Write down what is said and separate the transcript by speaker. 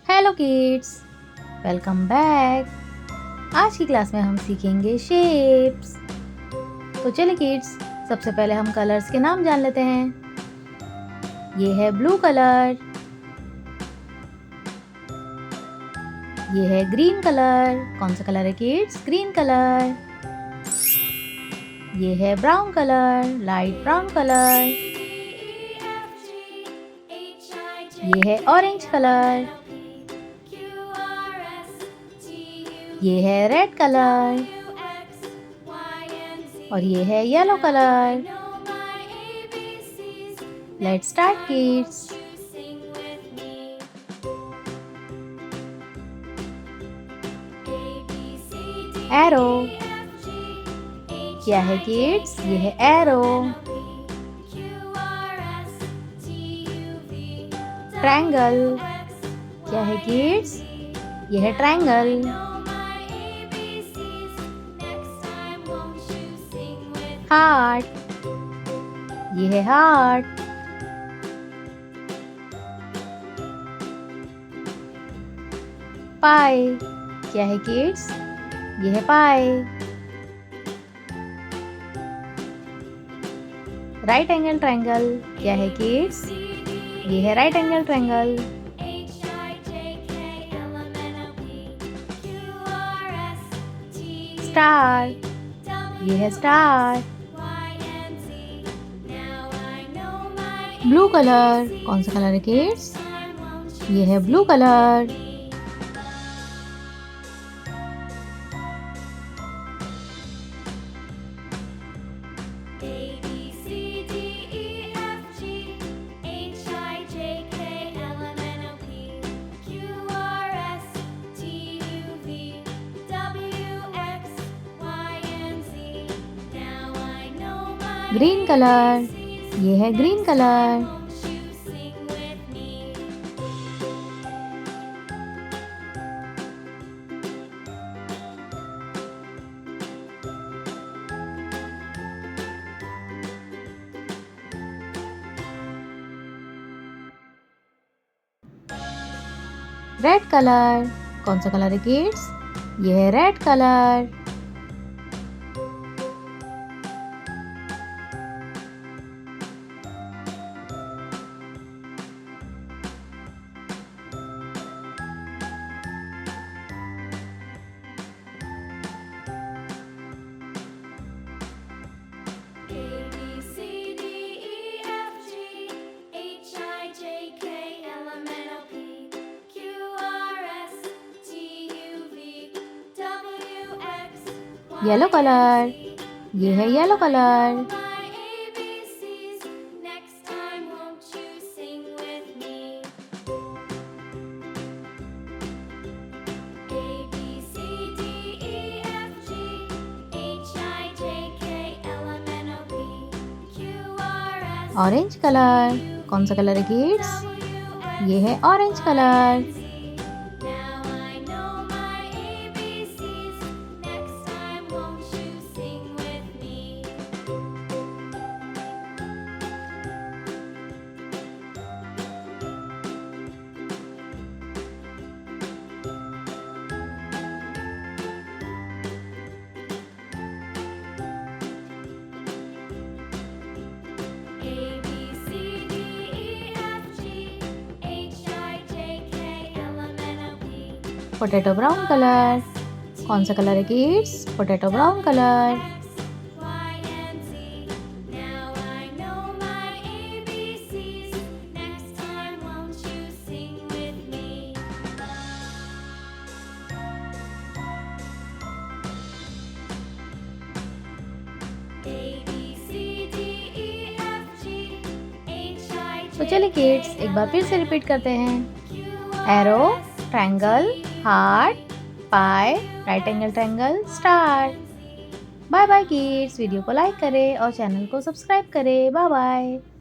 Speaker 1: Hello kids, welcome back. आज की class में हम सीखेंगे शेप्स। तो चलिए किड्स, सबसे पहले हम कलर्स के नाम जान लेते हैं। ये है ब्लू कलर, ये है ग्रीन कलर। कौन सा कलर है किड्स? Green colour. ये है brown colour, light brown colour. ये है ऑरेंज कलर। ये है रेड कलर और ये है yellow colour. Let's start kids. Arrow, क्या है किड्स? ये है एरो। ट्रायंगल, क्या है किड्स? ये है ट्रायंगल। हार्ट, ये है हार्ट। पाई, क्या है किड्स? ये है पाई। राइट एंगल ट्रायंगल, क्या है किड्स? ये है राइट एंगल ट्रायंगल। स्टार, ये है स्टार। ब्लू कलर, कौन सा कलर है किड्स? ये है ब्लू कलर। ग्रीन कलर, ये है ग्रीन कलर। रेड कलर, कौन सा कलर है किड्स? ये है रेड कलर। येलो कलर, ये है येलो कलर। ऑरेंज कलर, कौन सा कलर है किड्स? ये है orange colour. Potato brown colour, कौन सा कलर है किड्स? Potato brown colour. तो चलिए किड्स, एक बार फिर से रिपीट करते हैं। Arrow, triangle, heart, pie, right angle triangle, star. Bye bye kids. Video को लाइक करें और चैनल को सब्सक्राइब करें। Bye bye.